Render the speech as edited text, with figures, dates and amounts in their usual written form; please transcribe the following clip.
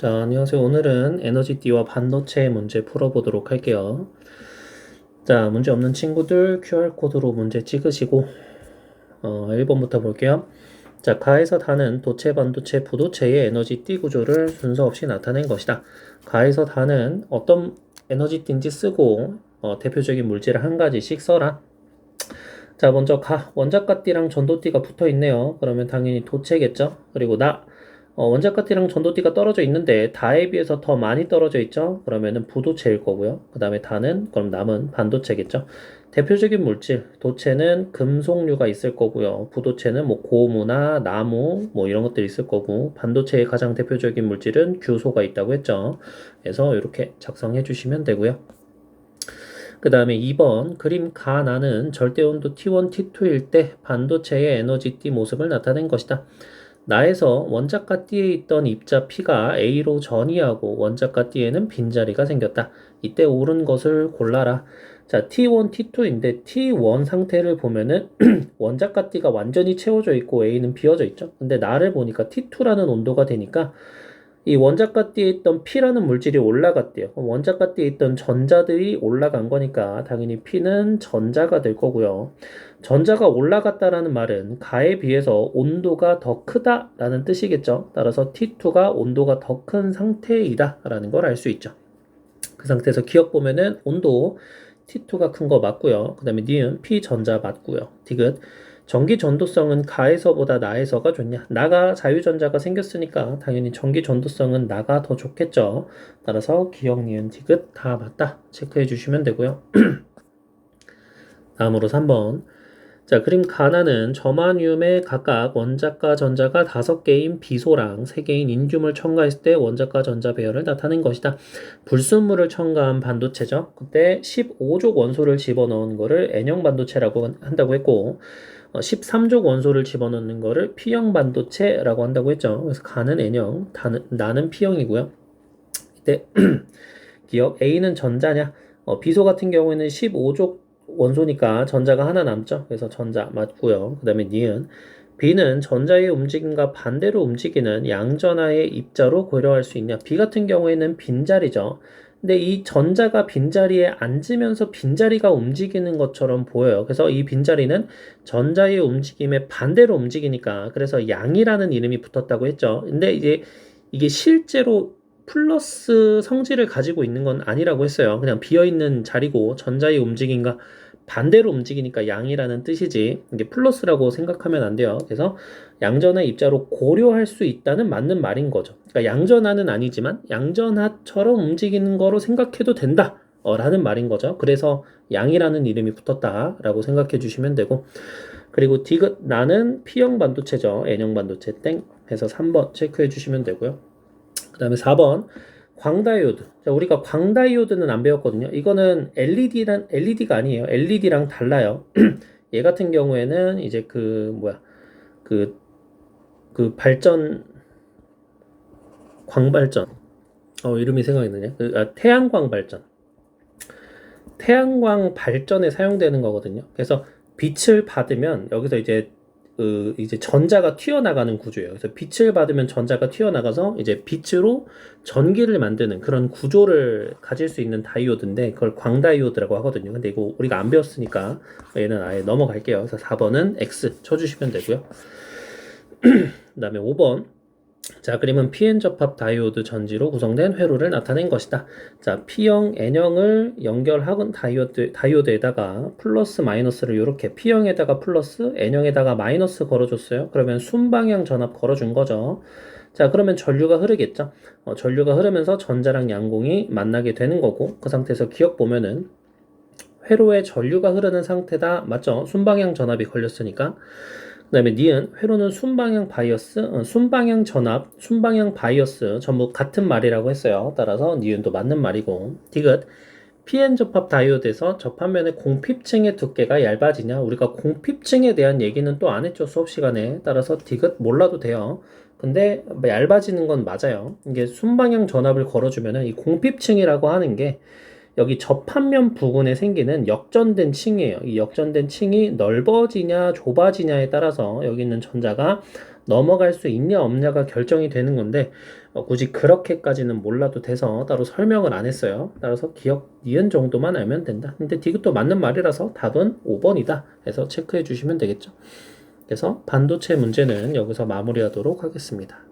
자, 안녕하세요. 오늘은 에너지띠와 반도체 문제 풀어보도록 할게요. 자, 문제 없는 친구들 QR코드로 문제 찍으시고 1번부터 볼게요. 자, 가에서 다는 도체, 반도체, 부도체의 에너지띠 구조를 순서 없이 나타낸 것이다. 가에서 다는 어떤 에너지띠인지 쓰고 대표적인 물질을 한 가지씩 써라. 자, 먼저 원자가띠랑 전도띠가 붙어 있네요. 그러면 당연히 도체겠죠. 그리고 원자가띠랑 전도띠가 떨어져 있는데 다에 비해서 더 많이 떨어져 있죠. 그러면은 부도체일 거고요. 그 다음에 그럼 남은 반도체겠죠. 대표적인 물질, 도체는 금속류가 있을 거고요. 부도체는 뭐 고무나 나무 뭐 이런 것들이 있을 거고, 반도체의 가장 대표적인 물질은 규소가 있다고 했죠. 그래서 이렇게 작성해 주시면 되고요. 그 다음에 2번 그림 가나는 절대온도 T1, T2일 때 반도체의 에너지 띠 모습을 나타낸 것이다. 나에서 원자가 띠에 있던 입자 P가 A로 전이하고 원자가 띠에는 빈자리가 생겼다. 이때 옳은 것을 골라라. 자, T1, T2인데 T1 상태를 보면은 원자가 띠가 완전히 채워져 있고 A는 비어져 있죠. 근데 나를 보니까 T2라는 온도가 되니까 이 원자가띠에 있던 P라는 물질이 올라갔대요. 그럼 원자가띠에 있던 전자들이 올라간 거니까 당연히 P는 전자가 될 거고요. 전자가 올라갔다라는 말은 가에 비해서 온도가 더 크다라는 뜻이겠죠. 따라서 T2가 온도가 더 큰 상태이다라는 걸 알 수 있죠. 그 상태에서 기억 보면은 온도 T2가 큰 거 맞고요. 그 다음에 니은 P 전자 맞고요. 디귿 전기 전도성은 가에서보다 나에서가 좋냐? 나가 자유전자가 생겼으니까 당연히 전기 전도성은 나가 더 좋겠죠. 따라서 기억, 니은, 디귿 다 맞다. 체크해 주시면 되고요. 다음으로 3번. 자, 그림 가나는 저마늄에 각각 원자과 전자가 5개인 비소랑 3개인 인듐을 첨가했을 때 원자과 전자 배열을 나타낸 것이다. 불순물을 첨가한 반도체죠. 그때 15족 원소를 집어넣은 거를 N형 반도체라고 한다고 했고, 13족 원소를 집어넣는 거를 P형 반도체라고 한다고 했죠. 그래서 가는 N형, 나는 P형이고요. 이때 기억 A는 전자냐? 비소 같은 경우에는 15족 원소니까 전자가 하나 남죠. 그래서 전자 맞고요. 그 다음에 니은 B는 전자의 움직임과 반대로 움직이는 양전하의 입자로 고려할 수 있냐? B 같은 경우에는 빈자리죠. 근데 이 전자가 빈자리에 앉으면서 빈자리가 움직이는 것처럼 보여요. 그래서 이 빈자리는 전자의 움직임에 반대로 움직이니까 그래서 양이라는 이름이 붙었다고 했죠. 근데 이제 이게 실제로 플러스 성질을 가지고 있는 건 아니라고 했어요. 그냥 비어있는 자리고 전자의 움직임과 반대로 움직이니까 양이라는 뜻이지 이게 플러스라고 생각하면 안 돼요. 그래서 양전하 입자로 고려할 수 있다는 맞는 말인 거죠. 그러니까 양전하는 아니지만 양전하처럼 움직이는 거로 생각해도 된다. 라는 말인 거죠. 그래서 양이라는 이름이 붙었다라고 생각해 주시면 되고, 그리고 디귿 나는 P형 반도체죠. N형 반도체 땡 해서 3번 체크해 주시면 되고요. 그 다음에 4번 광다이오드. 자, 우리가 광다이오드는 안 배웠거든요. 이거는 LED가 아니에요. LED랑 달라요. 얘 같은 경우에는 이제 그, 발전, 광발전. 이름이 생각이 나네. 태양광 발전. 태양광 발전에 사용되는 거거든요. 그래서 빛을 받으면 여기서 이제 전자가 튀어나가는 구조예요. 그래서 빛을 받으면 전자가 튀어나가서 이제 빛으로 전기를 만드는 그런 구조를 가질 수 있는 다이오드인데 그걸 광다이오드라고 하거든요. 근데 이거 우리가 안 배웠으니까 얘는 아예 넘어갈게요. 그래서 4번은 X 쳐주시면 되고요. 그 다음에 5번. 자, 그림은 PN 접합 다이오드 전지로 구성된 회로를 나타낸 것이다. 자, P형, N형을 연결한 다이오드에다가 플러스 마이너스를 이렇게 P형에다가 플러스, N형에다가 마이너스 걸어줬어요. 그러면 순방향 전압 걸어준 거죠. 자, 그러면 전류가 흐르겠죠. 전류가 흐르면서 전자랑 양공이 만나게 되는 거고, 그 상태에서 기억 보면은 회로에 전류가 흐르는 상태다. 맞죠? 순방향 전압이 걸렸으니까. 그 다음에 니은 회로는 순방향 바이어스, 순방향 전압, 순방향 바이어스 전부 같은 말이라고 했어요. 따라서 니은도 맞는 말이고. 디귿 PN 접합 다이오드에서 접합면의 공핍층의 두께가 얇아지냐? 우리가 공핍층에 대한 얘기는 또 안 했죠. 수업 시간에. 따라서 디귿 몰라도 돼요. 근데 얇아지는 건 맞아요. 이게 순방향 전압을 걸어주면은 이 공핍층이라고 하는 게 여기 접합면 부분에 생기는 역전된 층이에요. 이 역전된 층이 넓어지냐 좁아지냐에 따라서 여기 있는 전자가 넘어갈 수 있냐 없냐가 결정이 되는 건데 굳이 그렇게까지는 몰라도 돼서 따로 설명을 안 했어요. 따라서 기억, 니은 정도만 알면 된다. 근데 디귿도 맞는 말이라서 답은 5번이다 해서 체크해 주시면 되겠죠. 그래서 반도체 문제는 여기서 마무리하도록 하겠습니다.